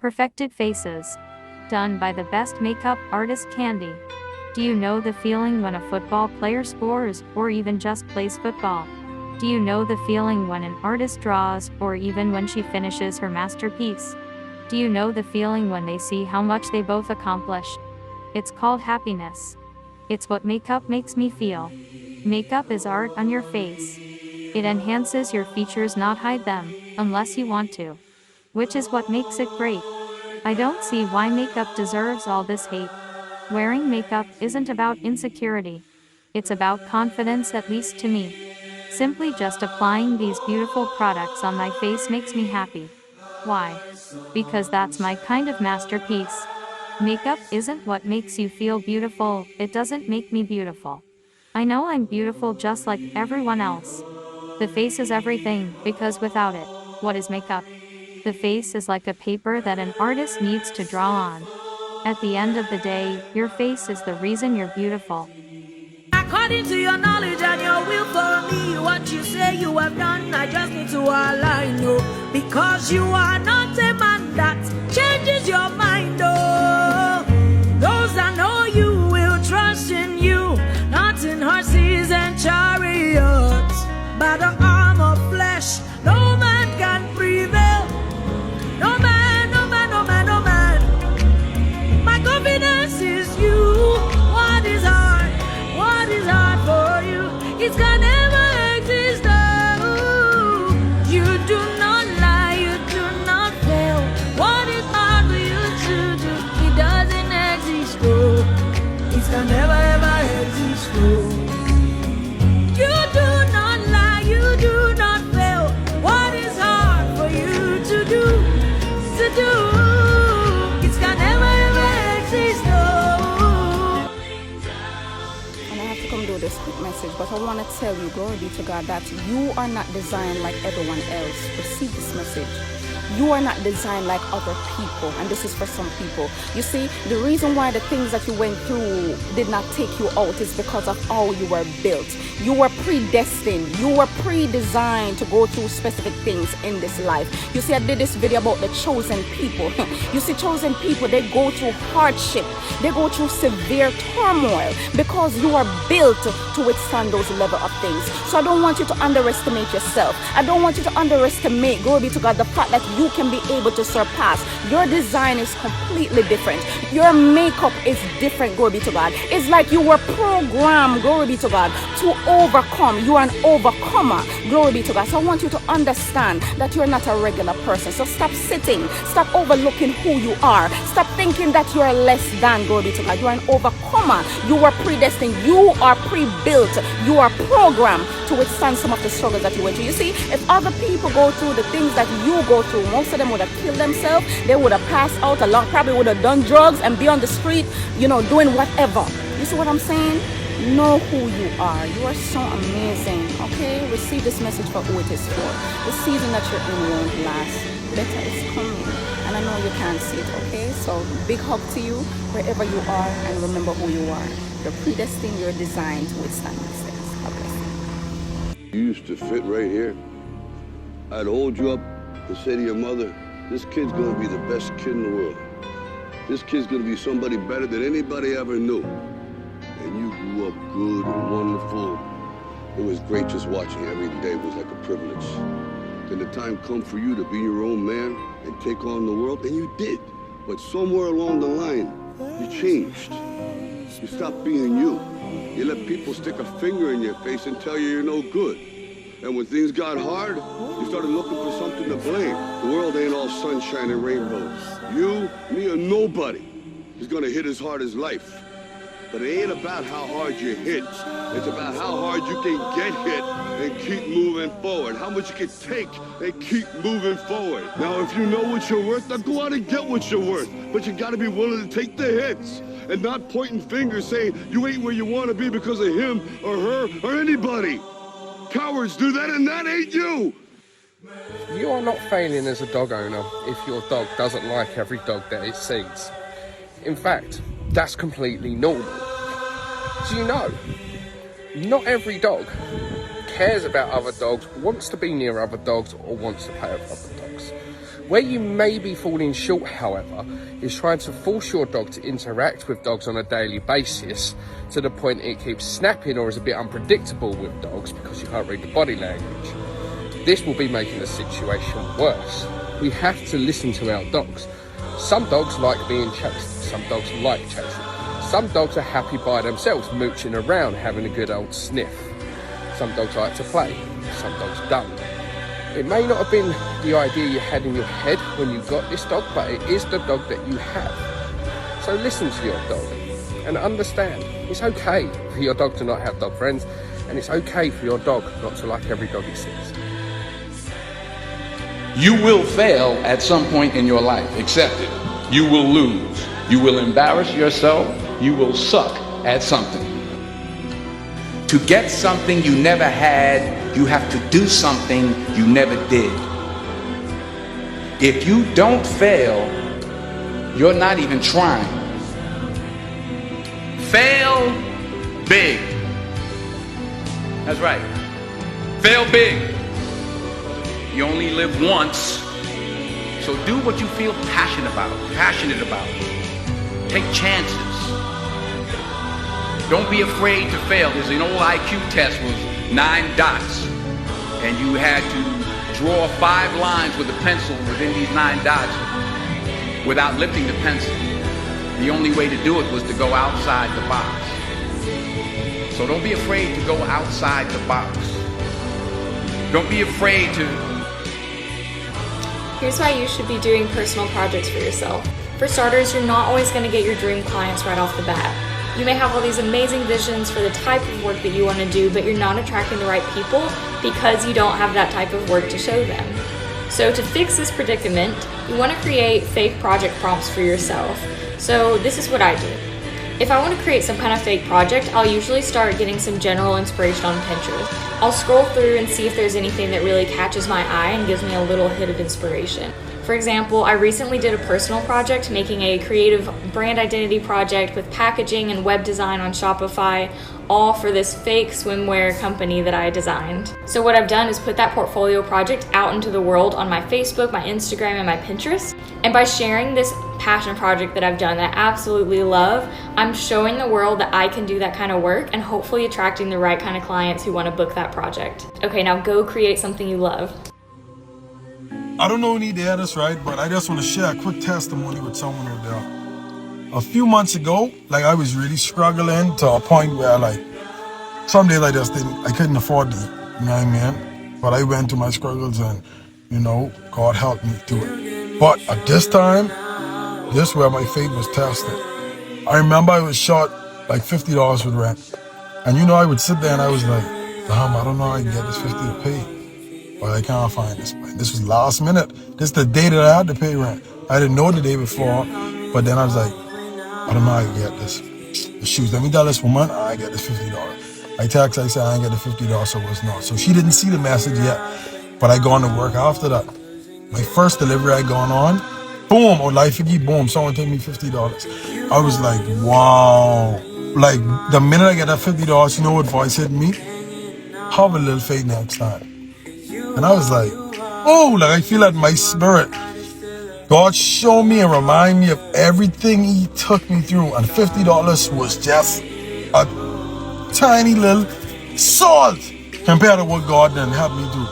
Perfected faces. Done by the best makeup artist Candy. Do you know the feeling when a football player scores, or even just plays football? Do you know the feeling when an artist draws, or even when she finishes her masterpiece? Do you know the feeling when they see how much they both accomplished? It's called happiness. It's what makeup makes me feel. Makeup is art on your face. It enhances your features, not hide them, unless you want to. Which is what makes it great. I don't see why makeup deserves all this hate. Wearing makeup isn't about insecurity. It's about confidence, at least to me. Simply just applying these beautiful products on my face makes me happy. Why? Because that's my kind of masterpiece. Makeup isn't what makes you feel beautiful, it doesn't make me beautiful. I know I'm beautiful just like everyone else. The face is everything, because without it, what is makeup? The face is like a paper that an artist needs to draw on. At the end of the day, your face is the reason you're beautiful. According to your knowledge and your will for me, what you say you have done, I just need to align you. Because you are not a man that changes your mind, oh. Those that know you will trust in you, not in horses and chariots. By the arm of flesh, no man can prevail. No man, no man, no man, no man. My confidence is you. What is hard? What is hard for you? It can never exist. Oh, you do not lie, you do not fail. What is hard for you to do? It doesn't exist. Oh, it can never ever exist. Oh, you do not lie, you do not fail. What is hard for you to do? To do? It can never ever exist. Oh. And I have to come do this quick message, but I want to tell you, glory be to God, that you are not designed like everyone else. Receive this message. You are not designed like other people, and this is for some people. You see, the reason why the things that you went through did not take you out is because of how you were built. You were predestined. You were pre-designed to go through specific things in this life. You see, I did this video about the chosen people. You see, chosen people, they go through hardship. They go through severe turmoil because you are built to withstand those level of things. So I don't want you to underestimate yourself. I don't want you to underestimate, glory be to God, the fact that you can be able to surpass. Your design is completely different. Your makeup is different, glory be to God. It's like you were programmed, glory be to God, to overcome. You are an overcomer, glory be to God. So I want you to understand that you're not a regular person. So stop sitting, stop overlooking who you are, stop thinking that you are less than, glory be to God. You are an overcomer. You are predestined. You are pre-built. You are programmed to withstand some of the struggles that you went through. You see, if other people go through the things that you go through, most of them would have killed themselves. They would have passed out along, probably would have done drugs and be on the street, you know, doing whatever. You see what I'm saying? Know who you are. You are so amazing. Okay? Receive this message for who it is for. The season that you're in won't last. Better is coming. And I know you can't see it, okay? So big hug to you wherever you are, and remember who you are. You're predestined, you're designed to withstand these things. God bless you. You used to fit right here. I'd hold you up and say to your mother, this kid's gonna be the best kid in the world. This kid's gonna be somebody better than anybody ever knew. And you grew up good and wonderful. It was great just watching you every day. It was like a privilege. Then the time come for you to be your own man and take on the world, and you did. But somewhere along the line, you changed. You stopped being you. You let people stick a finger in your face and tell you you're no good. And when things got hard, you started looking for something to blame. The world ain't all sunshine and rainbows. You, me, or nobody is gonna hit as hard as life. But it ain't about how hard you hit. It's about how hard you can get hit and keep moving forward. How much you can take and keep moving forward. Now, if you know what you're worth, then go out and get what you're worth. But you gotta be willing to take the hits and not pointing fingers saying you ain't where you wanna be because of him or her or anybody. Cowards do that, and that ain't you. You are not failing as a dog owner if your dog doesn't like every dog that it sees. In fact, that's completely normal. Do you know, not every dog cares about other dogs, wants to be near other dogs, or wants to play with other dogs. Where you may be falling short, however, is trying to force your dog to interact with dogs on a daily basis to the point it keeps snapping or is a bit unpredictable with dogs because you can't read the body language. This will be making the situation worse. We have to listen to our dogs. Some dogs like being chased, some dogs like chasing. Some dogs are happy by themselves, mooching around, having a good old sniff. Some dogs like to play, some dogs don't. It may not have been the idea you had in your head when you got this dog, but it is the dog that you have. So listen to your dog and understand it's okay for your dog to not have dog friends, and it's okay for your dog not to like every dog he sees. You will fail at some point in your life. Accept it. You will lose. You will embarrass yourself. You will suck at something. To get something you never had, you have to do something you never did. If you don't fail, you're not even trying. Fail big. That's right. Fail big. You only live once, so do what you feel passionate about. Take chances. Don't be afraid to fail. There's an old IQ test was 9 dots, and you had to draw 5 lines with a pencil within these 9 dots without lifting the pencil. The only way to do it was to go outside the box. So don't be afraid to go outside the box. Don't be afraid to... Here's why you should be doing personal projects for yourself. For starters, you're not always going to get your dream clients right off the bat. You may have all these amazing visions for the type of work that you want to do, but you're not attracting the right people because you don't have that type of work to show them. So to fix this predicament, you want to create fake project prompts for yourself. So this is what I do. If I want to create some kind of fake project, I'll usually start getting some general inspiration on Pinterest. I'll scroll through and see if there's anything that really catches my eye and gives me a little hit of inspiration. For example, I recently did a personal project making a creative brand identity project with packaging and web design on Shopify, all for this fake swimwear company that I designed. So what I've done is put that portfolio project out into the world on my Facebook, my Instagram, and my Pinterest. And by sharing this passion project that I've done that I absolutely love, I'm showing the world that I can do that kind of work and hopefully attracting the right kind of clients who want to book that project. Okay, now go create something you love. I don't know who need to hear this, right? But I just want to share a quick testimony with someone out there. A few months ago, I was really struggling to a point where some days I couldn't afford to eat, you know what I mean? But I went through my struggles and, God helped me through it. But at this time, this is where my faith was tested. I remember I was short $50 with rent. And I would sit there and I was like, damn, I don't know how I can get this 50 to pay. But I can't find this. This was last minute. This is the day that I had to pay rent. I didn't know the day before, but then I was like, I don't know how I can get this. The shoes, let me tell this woman, I get this $50. I text, I said, I ain't get the $50, so it was not. So she didn't see the message yet, but I gone to work after that. My first delivery I gone on, boom, or boom, someone took me $50. I was like, wow. The minute I get that $50, you know what voice hit me? Have a little faith next time. And I was like, I feel that my spirit. God showed me and remind me of everything he took me through. And $50 was just a tiny little salt compared to what God done helped me do.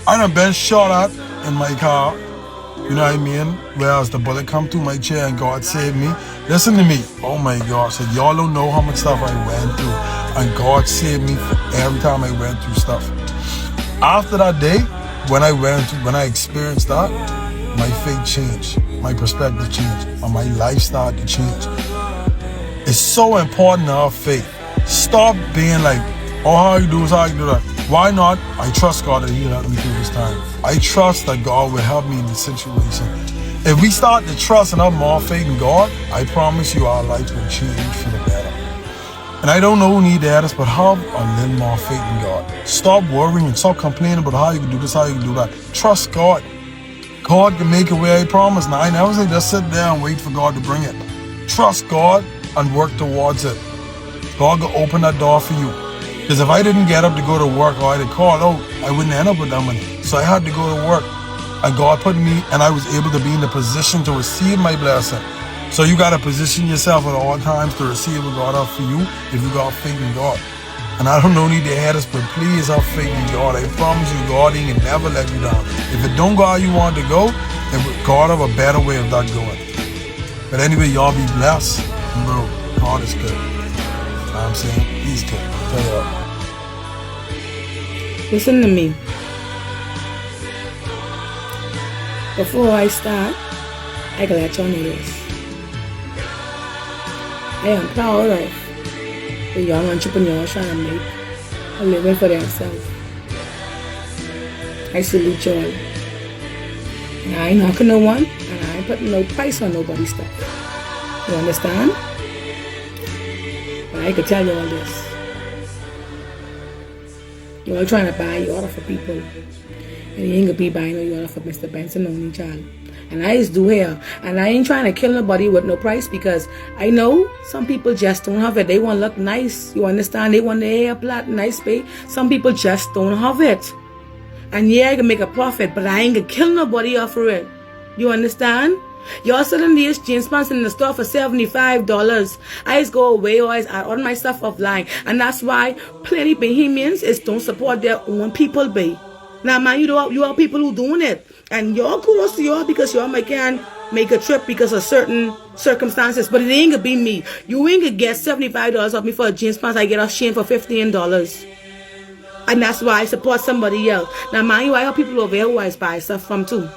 I done been shot at in my car, you know what I mean? Whereas the bullet come through my chair and God saved me. Listen to me. Oh my gosh, y'all don't know how much stuff I went through. And God saved me for every time I went through stuff. After that day, when I experienced that, my faith changed, my perspective changed, and my life started to change. It's so important to have faith. Stop being like, how you do this, how you do that. Why not? I trust God that he'll help me through this time. I trust that God will help me in this situation. If we start to trust and have more faith in God, I promise you our life will change for the better. And I don't know who need to hear this, but have a little more faith in God. Stop worrying and stop complaining about how you can do this, how you can do that. Trust God. God can make a way, I promise. Now, I never say just sit there and wait for God to bring it. Trust God and work towards it. God will open that door for you. Because if I didn't get up to go to work or I had to call out, I wouldn't end up with that money. So I had to go to work. And God put me, and I was able to be in the position to receive my blessing. So you got to position yourself at all times to receive what God has for you if you got faith in God. And I don't know need to add this, but please have faith in God. I promise you, God ain't gonna never let you down. If it don't go how you want to go, then God have a better way of that going. But anyway, y'all be blessed. And bro, God is good. You know what I'm saying? He's good. Tell you what. Listen to me. Before I start, I can let y'all know this. I am proud of the young entrepreneurs trying to make a living for themselves. I salute y'all. And I ain't knocking no one, and I ain't putting no price on nobody's stuff. You understand? But I can tell you all this. You're trying to buy your order for people. And you ain't gonna be buying no order for Mr. Benson only, child. And I just do hair. And I ain't trying to kill nobody with no price, because I know some people just don't have it. They want to look nice. You understand? They want their hair flat, nice pay. Some people just don't have it. And yeah, I can make a profit, but I ain't gonna kill nobody off for it. You understand? Y'all selling these jeans pants in the store for $75. I just go away, or I order my stuff offline. And that's why plenty Bahamians don't support their own people, babe. Now, man, you are people who doing it. And y'all kudos to y'all, because y'all can make a trip because of certain circumstances. But it ain't gonna be me. You ain't gonna get $75 off me for a jeans pants I get off Shein for $15. And that's why I support somebody else. Now, mind you, I have people over here who I buy stuff from too.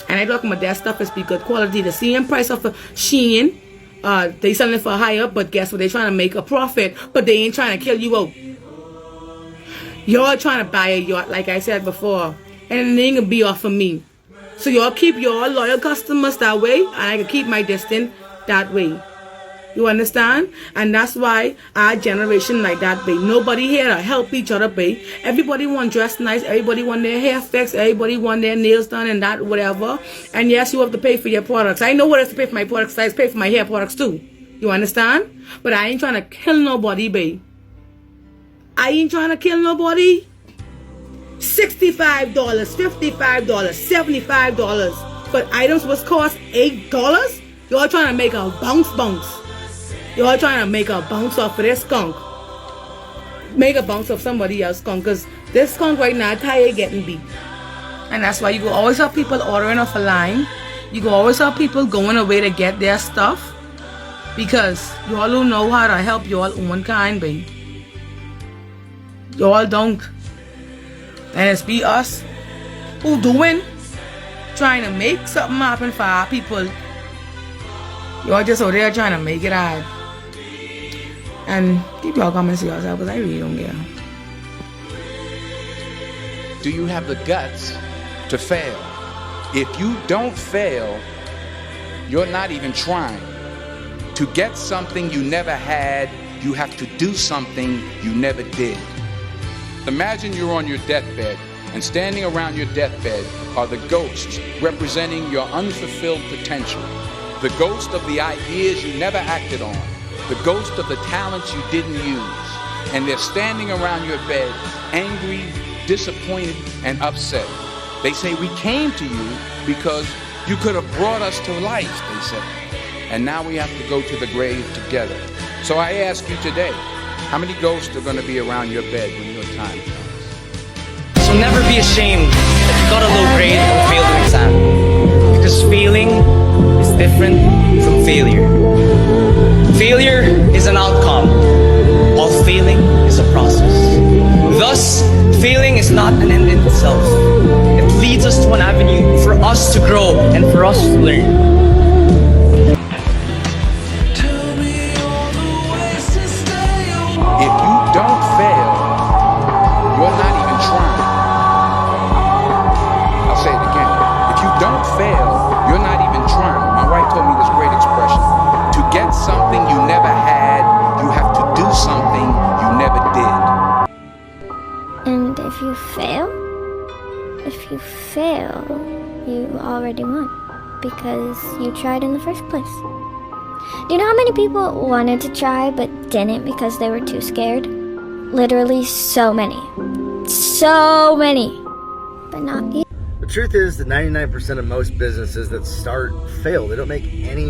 And I talking about that stuff is be good quality. The same price of a Shein, they selling it for higher, but guess what? They trying to make a profit, but they ain't trying to kill you out. Y'all trying to buy a yacht, like I said before, and it ain't gonna be off of me. So y'all keep your loyal customers that way, and I can keep my distance that way. You understand? And that's why our generation like that, babe. Nobody here to help each other, babe. Everybody want dress nice. Everybody want their hair fixed. Everybody want their nails done and that, whatever. And yes, you have to pay for your products. I know what it's to pay for my products. I pay for my hair products too. You understand? But I ain't trying to kill nobody, babe. I ain't trying to kill nobody. $65, $55, $75. But items was cost $8. Y'all trying to make a bounce. Y'all trying to make a bounce off of this skunk. Make a bounce off somebody else's skunk. Because this skunk right now, tired getting beat. And that's why you go always have people ordering off a line. You go always have people going away to get their stuff. Because y'all don't know how to help y'all own kind, babe. Y'all don't. And it's be us who doing, trying to make something happen for our people. Y'all just out there trying to make it hard. And keep your comments to yourself, because I really don't care. Do you have the guts to fail? If you don't fail, you're not even trying. To get something you never had, you have to do something you never did. Imagine you're on your deathbed, and standing around your deathbed are the ghosts representing your unfulfilled potential. The ghost of the ideas you never acted on. The ghost of the talents you didn't use. And they're standing around your bed, angry, disappointed, and upset. They say, we came to you because you could have brought us to life, they say. And now we have to go to the grave together. So I ask you today, how many ghosts are going to be around your bed when your time comes? So never be ashamed that you got a low grade or failed an exam. Because failing is different from failure. Failure is an outcome, while failing is a process. Thus, failing is not an end in itself. It leads us to an avenue for us to grow and for us to learn. If you don't fail, you're not even trying. I'll say it again. If you don't fail, you're not even trying. My wife told me this great expression. To get something you never had, you have to do something you never did. And if you fail, you already won. Because you tried in the first place. Do you know how many people wanted to try but didn't because they were too scared? Literally so many. So many. But not you. The truth is that 99% of most businesses that start fail. They don't make any